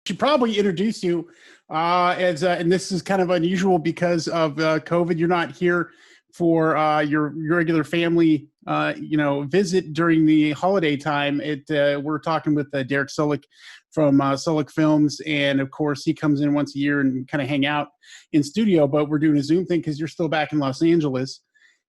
should probably introduce you and this is kind of unusual because of COVID. You're not here for your regular family, visit during the holiday time. We're talking with Derek Sulek from Sulek Films, and of course he comes in once a year and kind of hang out in studio. But we're doing a Zoom thing because you're still back in Los Angeles,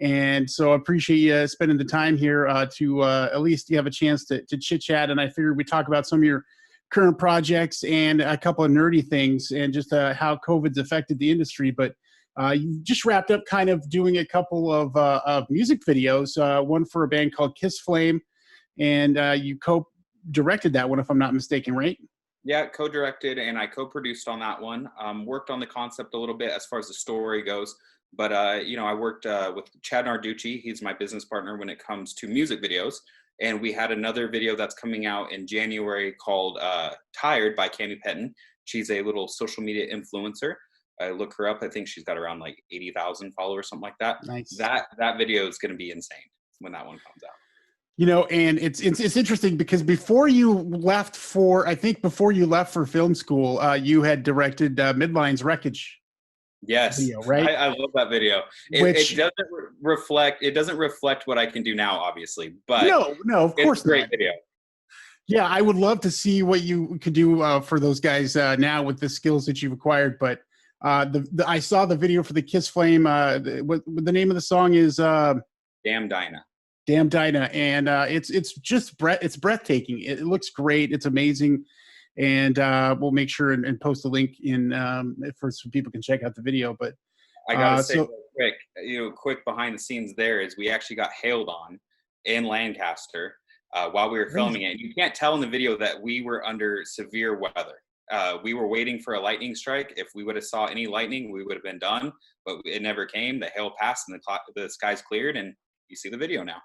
and so I appreciate you spending the time here to at least you have a chance to chit chat. And I figured we talk about some of your current projects and a couple of nerdy things and just how COVID's affected the industry. But you just wrapped up kind of doing a couple of music videos, one for a band called Kiss Flame, and you co-directed that one, if I'm not mistaken, right? Yeah, co-directed and I co-produced on that one. Worked on the concept a little bit as far as the story goes. But, I worked with Chad Narducci. He's my business partner when it comes to music videos. And we had another video that's coming out in January called Tired by Cami Pettin. She's a little social media influencer. I look her up. I think she's got around like 80,000 followers, something like that. Nice. That video is going to be insane when that one comes out. And it's interesting because before you left for film school, you had directed Midlines Wreckage. Yes, video, right? I love that video. It doesn't reflect what I can do now, obviously, but no, of course, it's a great not. video. Yeah, I would love to see what you could do for those guys now with the skills that you've acquired. But I saw the video for the Kiss Flame. What the name of the song is? Damn Dinah. Damn Dinah, and it's just it's breathtaking. It looks great. It's amazing. And we'll make sure and post a link in for so people can check out the video. But I gotta say real quick, quick behind the scenes there is we actually got hailed on in Lancaster while we were filming it. And you can't tell in the video that we were under severe weather. We were waiting for a lightning strike. If we would have saw any lightning, we would have been done. But it never came. The hail passed and the skies cleared, and you see the video now.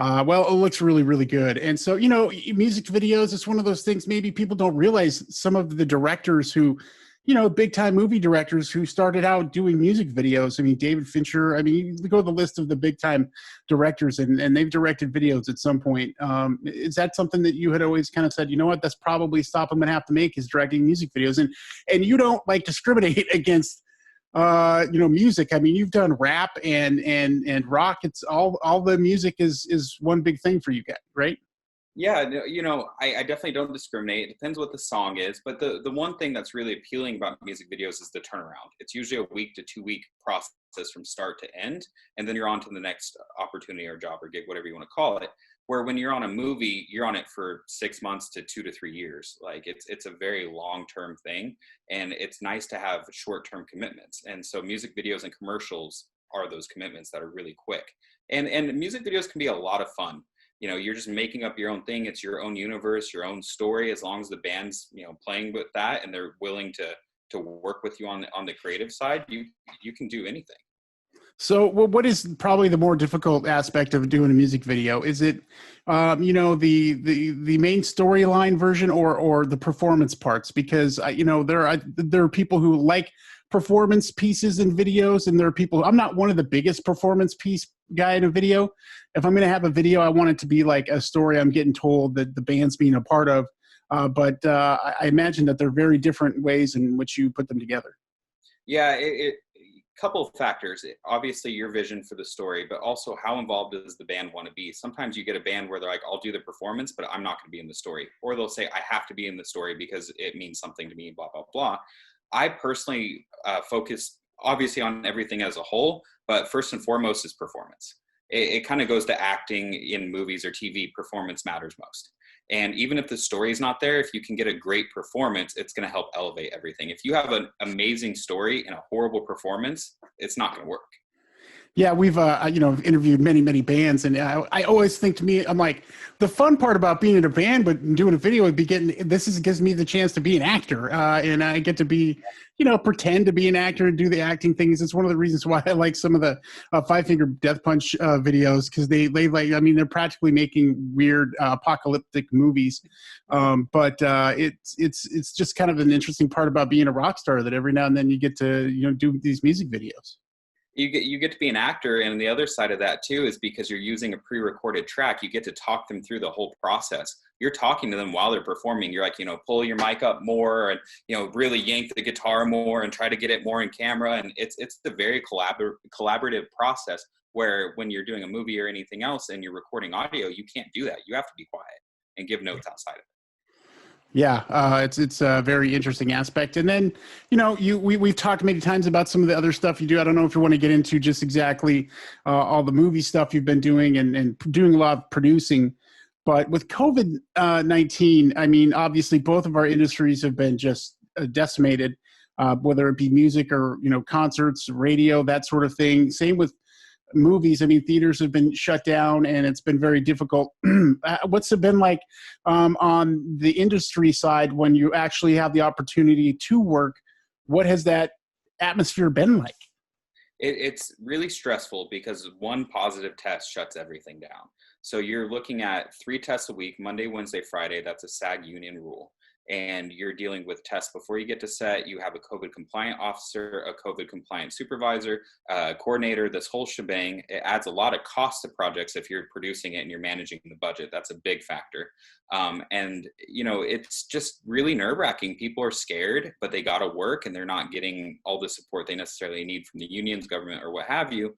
Well, it looks really, really good. And so, music videos, it's one of those things maybe people don't realize some of the directors who, big time movie directors who started out doing music videos. I mean, David Fincher, you go to the list of the big time directors and they've directed videos at some point. Is that something that you had always kind of said, that's probably stop I'm going to have to make is directing music videos? And you don't like discriminate against music. You've done rap and rock. It's all the music is one big thing for you guys, right? Yeah, I definitely don't discriminate. It depends what the song is, but the one thing that's really appealing about music videos is the turnaround. It's usually a week to 2 week process from start to end, and then you're on to the next opportunity or job or gig, whatever you want to call it. Where when you're on a movie, you're on it for 6 months to 2 to 3 years. Like it's a very long-term thing, and it's nice to have short-term commitments. And so music videos and commercials are those commitments that are really quick. And music videos can be a lot of fun. You're just making up your own thing. It's your own universe, your own story. As long as the band's playing with that and they're willing to work with you on the creative side, you can do anything. So what is probably the more difficult aspect of doing a music video? Is it, the main storyline version or the performance parts? Because, there are people who like performance pieces in videos, and there are people, I'm not one of the biggest performance piece guy in a video. If I'm going to have a video, I want it to be like a story I'm getting told that the band's being a part of. But I imagine that there are very different ways in which you put them together. Yeah, couple of factors. Obviously your vision for the story, but also how involved does the band want to be? Sometimes you get a band where they're like, I'll do the performance, but I'm not going to be in the story. Or they'll say, I have to be in the story because it means something to me, blah, blah, blah. I personally focus obviously on everything as a whole, but first and foremost is performance. It kind of goes to acting in movies or TV. Performance matters most. And even if the story is not there, if you can get a great performance, it's going to help elevate everything. If you have an amazing story and a horrible performance, it's not going to work. Yeah, we've interviewed many bands, and I always think to me, I'm like, the fun part about being in a band but doing a video would be gives me the chance to be an actor, and I get to be, pretend to be an actor and do the acting things. It's one of the reasons why I like some of the Five Finger Death Punch videos, because they're practically making weird apocalyptic movies, but it's just kind of an interesting part about being a rock star that every now and then you get to do these music videos. you get to be an actor, and the other side of that too is because you're using a pre-recorded track, you get to talk them through the whole process. You're talking to them while they're performing. You're like, pull your mic up more, and really yank the guitar more and try to get it more in camera. And it's a very collaborative process, where when you're doing a movie or anything else and you're recording audio, you can't do that. You have to be quiet and give notes outside of it. Yeah, it's a very interesting aspect. And then, we've talked many times about some of the other stuff you do. I don't know if you want to get into just exactly all the movie stuff you've been doing and doing a lot of producing. But with COVID-19, I mean, obviously both of our industries have been just decimated, whether it be music or, concerts, radio, that sort of thing. Same with movies. I mean, theaters have been shut down and it's been very difficult. What's it been like on the industry side when you actually have the opportunity to work? What has that atmosphere been like? It's really stressful because one positive test shuts everything down. So you're looking at 3 tests a week, Monday, Wednesday, Friday. That's a SAG union rule. And you're dealing with tests before you get to set. You have a COVID compliant officer, a COVID compliant supervisor, coordinator, this whole shebang. It adds a lot of cost to projects if you're producing it and you're managing the budget. That's a big factor. And it's just really nerve-wracking. People are scared, but they got to work and they're not getting all the support they necessarily need from the unions, government, or what have you.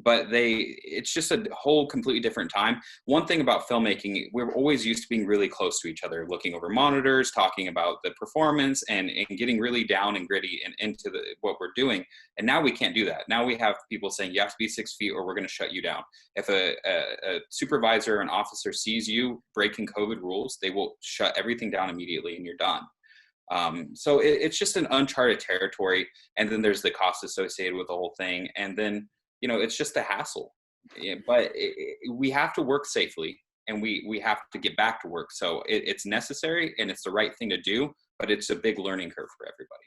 But it's just a whole completely different time. One thing about filmmaking, we're always used to being really close to each other, looking over monitors, talking about the performance, and getting really down and gritty and into what we're doing. And now we can't do that. Now we have people saying you have to be 6 feet or we're going to shut you down. If a supervisor or an officer sees you breaking COVID rules, they will shut everything down immediately and you're done. So it's just an uncharted territory. And then there's the cost associated with the whole thing. And then it's just a hassle, but we have to work safely and we have to get back to work. So it's necessary and it's the right thing to do, but it's a big learning curve for everybody.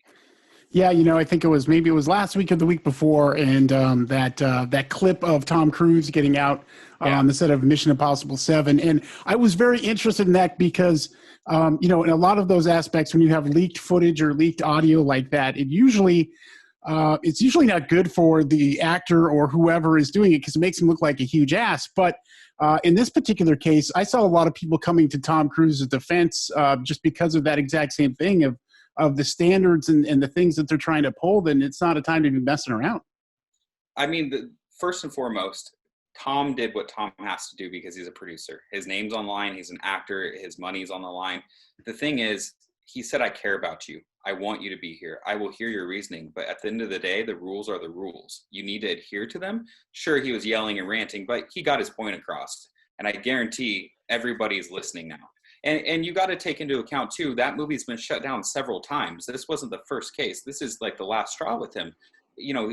Yeah, I think it was last week or the week before, and that clip of Tom Cruise getting out on the set of Mission Impossible 7, and I was very interested in that because in a lot of those aspects, when you have leaked footage or leaked audio like that, it's usually not good for the actor or whoever is doing it because it makes him look like a huge ass. But in this particular case, I saw a lot of people coming to Tom Cruise's defense just because of that exact same thing of the standards and the things that they're trying to uphold. And it's not a time to be messing around. I mean, first and foremost, Tom did what Tom has to do because he's a producer. His name's online. He's an actor. His money's on the line. The thing is, he said, I care about you. I want you to be here. I will hear your reasoning. But at the end of the day, the rules are the rules. You need to adhere to them. Sure, he was yelling and ranting, but he got his point across. And I guarantee everybody's listening now. And you got to take into account, too, that movie's been shut down several times. This wasn't the first case. This is like the last straw with him.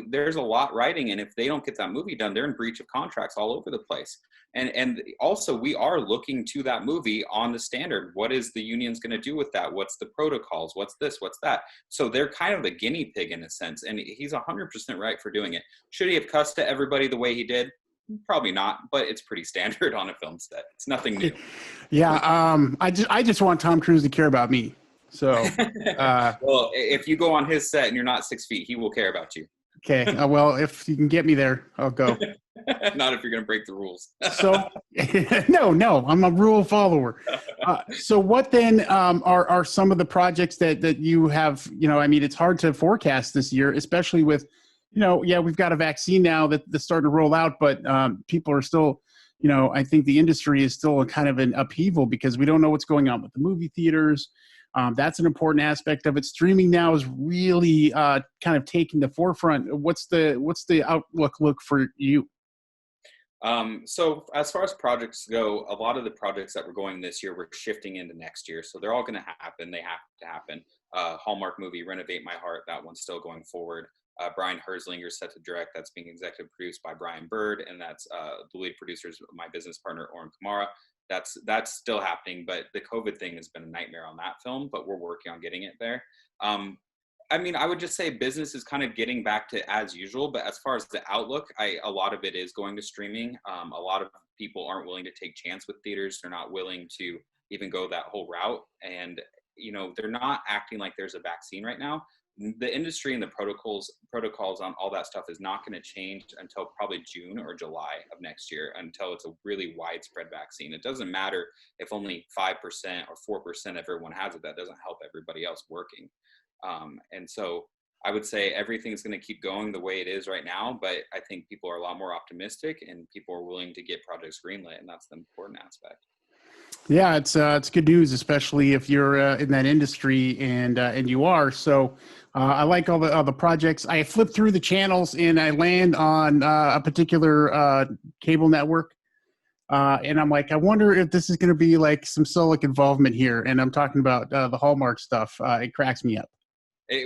There's a lot riding, and if they don't get that movie done, they're in breach of contracts all over the place. And also, we are looking to that movie on the standard. What is the union's going to do with that? What's the protocols? What's this? What's that? So they're kind of the guinea pig in a sense, and he's 100% right for doing it. Should he have cussed to everybody the way he did? Probably not, but it's pretty standard on a film set. It's nothing new. Yeah, I just want Tom Cruise to care about me. So, well, if you go on his set and you're not 6 feet, he will care about you. Okay. Well, if you can get me there, I'll go. Not if you're going to break the rules. So, no, I'm a rule follower. So what then are some of the projects that you have, I mean, it's hard to forecast this year, especially with, we've got a vaccine now that's starting to roll out, but people are still, I think the industry is still kind of an upheaval because we don't know what's going on with the movie theaters. That's an important aspect of it. Streaming now is really kind of taking the forefront. What's the outlook look for you? So as far as projects go, a lot of the projects that were going this year were shifting into next year. So they're all going to happen. They have to happen. Hallmark movie, Renovate My Heart, that one's still going forward. Brian Herzlinger set to direct. That's being executive produced by Brian Bird, and that's the lead producer is my business partner, Oren Kamara. That's still happening, but the COVID thing has been a nightmare on that film, but we're working on getting it there. I mean, I would just say business is kind of getting back to as usual, but as far as the outlook, a lot of it is going to streaming. A lot of people aren't willing to take chance with theaters. They're not willing to even go that whole route. And, they're not acting like there's a vaccine right now. the industry and the protocols on all that stuff is not going to change until probably June or July of next year, until it's a really widespread vaccine. It doesn't matter if only 5% or 4% of everyone has it. That doesn't help everybody else working. And so I would say everything's going to keep going the way it is right now, but I think people are a lot more optimistic and people are willing to get projects greenlit, and that's the important aspect. Yeah, it's good news, especially if you're in that industry and you are. So I like all the projects. I flip through the channels and I land on a particular cable network, and I'm like, I wonder if this is going to be like some Sulek involvement here. And I'm talking about the Hallmark stuff. It cracks me up.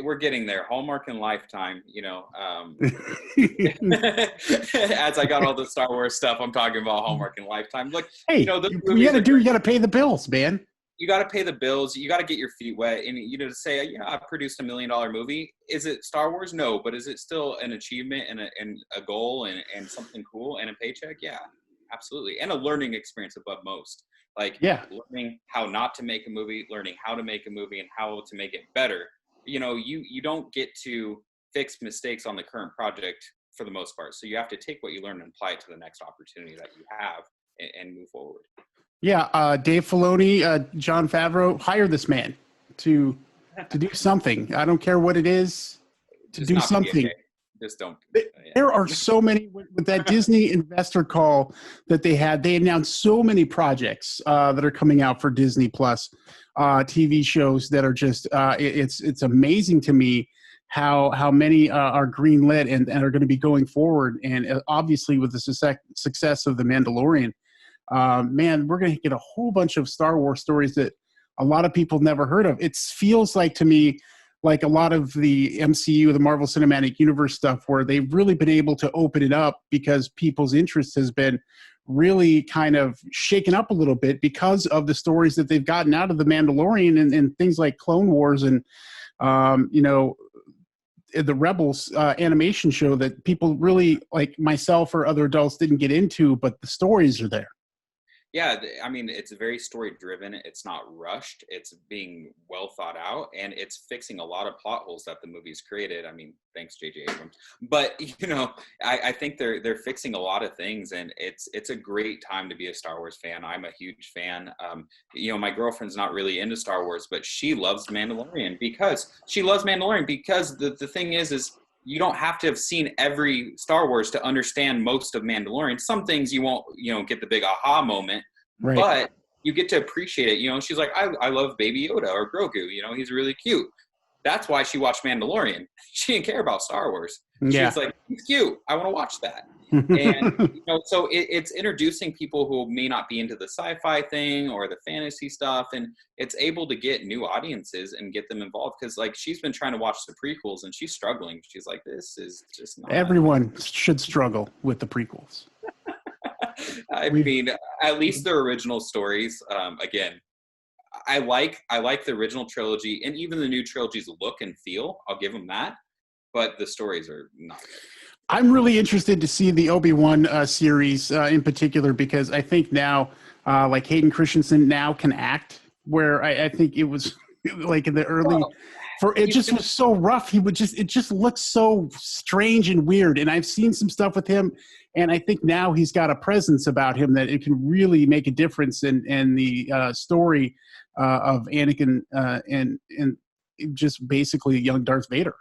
We're getting there. Hallmark and Lifetime, as I got all the Star Wars stuff, I'm talking about Hallmark and Lifetime. Look, hey, you got to pay the bills, man. You got to pay the bills. You got to get your feet wet. And, to say, yeah, I produced $1 million movie. Is it Star Wars? No. But is it still an achievement and a goal and something cool and a paycheck? Yeah, absolutely. And a learning experience above most. Learning how not to make a movie, learning how to make a movie and how to make it better. You don't get to fix mistakes on the current project for the most part. So you have to take what you learn and apply it to the next opportunity that you have and move forward. Yeah, Dave Filoni, Jon Favreau, hire this man to do something. I don't care what it is, to do something. Just don't. There are so many with that Disney investor call that they had. They announced so many projects that are coming out for Disney Plus TV shows that are just. It's amazing to me how many are greenlit and are going to be going forward. And obviously, with the success of The Mandalorian, man, we're going to get a whole bunch of Star Wars stories that a lot of people never heard of. It feels like to me, like a lot of the MCU, the Marvel Cinematic Universe stuff, where they've really been able to open it up because people's interest has been really kind of shaken up a little bit because of the stories that they've gotten out of The Mandalorian and things like Clone Wars and, the Rebels animation show that people really, like myself or other adults, didn't get into, but the stories are there. Yeah, I mean, it's very story driven. It's not rushed. It's being well thought out, and it's fixing a lot of plot holes that the movie's created. I mean, thanks J.J. Abrams. But I think they're fixing a lot of things, and it's a great time to be a Star Wars fan. I'm a huge fan. My girlfriend's not really into Star Wars, but she loves Mandalorian because the thing is you don't have to have seen every Star Wars to understand most of Mandalorian. Some things you won't, get the big aha moment, right. But you get to appreciate it. She's like, I love Baby Yoda or Grogu. He's really cute. That's why she watched Mandalorian. She didn't care about Star Wars. She was like, he's cute. I want to watch that. And, so it's introducing people who may not be into the sci-fi thing or the fantasy stuff. And it's able to get new audiences and get them involved. Cause she's been trying to watch the prequels and she's struggling. She's like, this is just not. Everyone should struggle with the prequels. I mean, at least the original stories, again, I like the original trilogy and even the new trilogy's look and feel. I'll give them that. But the stories are not good. I'm really interested to see the ObiWan series in particular because I think now, like Hayden Christensen now can act, where I think it was like in the early, just was so rough. It just looks so strange and weird. And I've seen some stuff with him, and I think now he's got a presence about him that it can really make a difference in the story of Anakin and just basically young Darth Vader.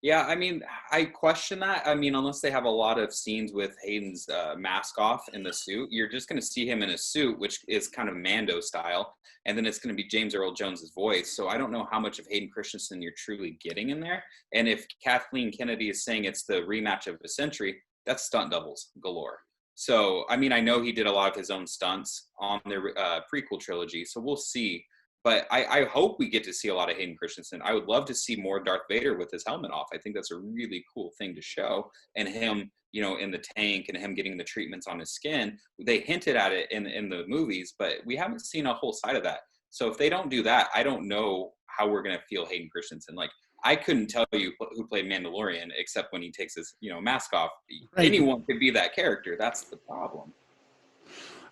Yeah, I mean, I question that. I mean, unless they have a lot of scenes with Hayden's mask off in the suit, you're just going to see him in a suit, which is kind of Mando style, and then it's going to be James Earl Jones's voice. So I don't know how much of Hayden Christensen you're truly getting in there. And if Kathleen Kennedy is saying it's the rematch of the century, that's stunt doubles galore. So, I mean, I know he did a lot of his own stunts on the prequel trilogy, so we'll see. But I hope we get to see a lot of Hayden Christensen. I would love to see more Darth Vader with his helmet off. I think that's a really cool thing to show. And him, in the tank and him getting the treatments on his skin. They hinted at it in the movies, but we haven't seen a whole side of that. So if they don't do that, I don't know how we're going to feel Hayden Christensen. Like, I couldn't tell you who played Mandalorian except when he takes his, mask off. Right. Anyone could be that character. That's the problem.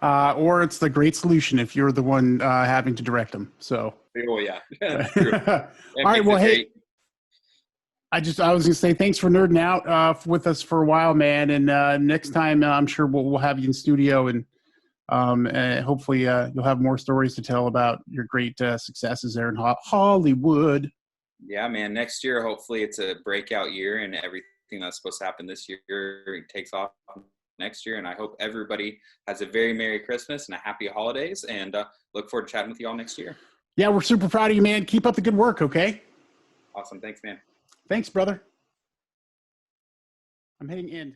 Or it's the great solution if you're the one having to direct them. So. Oh yeah. All right. Well, hey, I was gonna say thanks for nerding out with us for a while, man. And next time, I'm sure we'll have you in studio, and hopefully you'll have more stories to tell about your great successes there in Hollywood. Yeah, man. Next year, hopefully, it's a breakout year, and everything that's supposed to happen this year takes off next year. And I hope everybody has a very Merry Christmas and a Happy Holidays. And look forward to chatting with you all next year. Yeah, we're super proud of you, man. Keep up the good work, okay? Awesome. Thanks, man. Thanks, brother. I'm hitting end.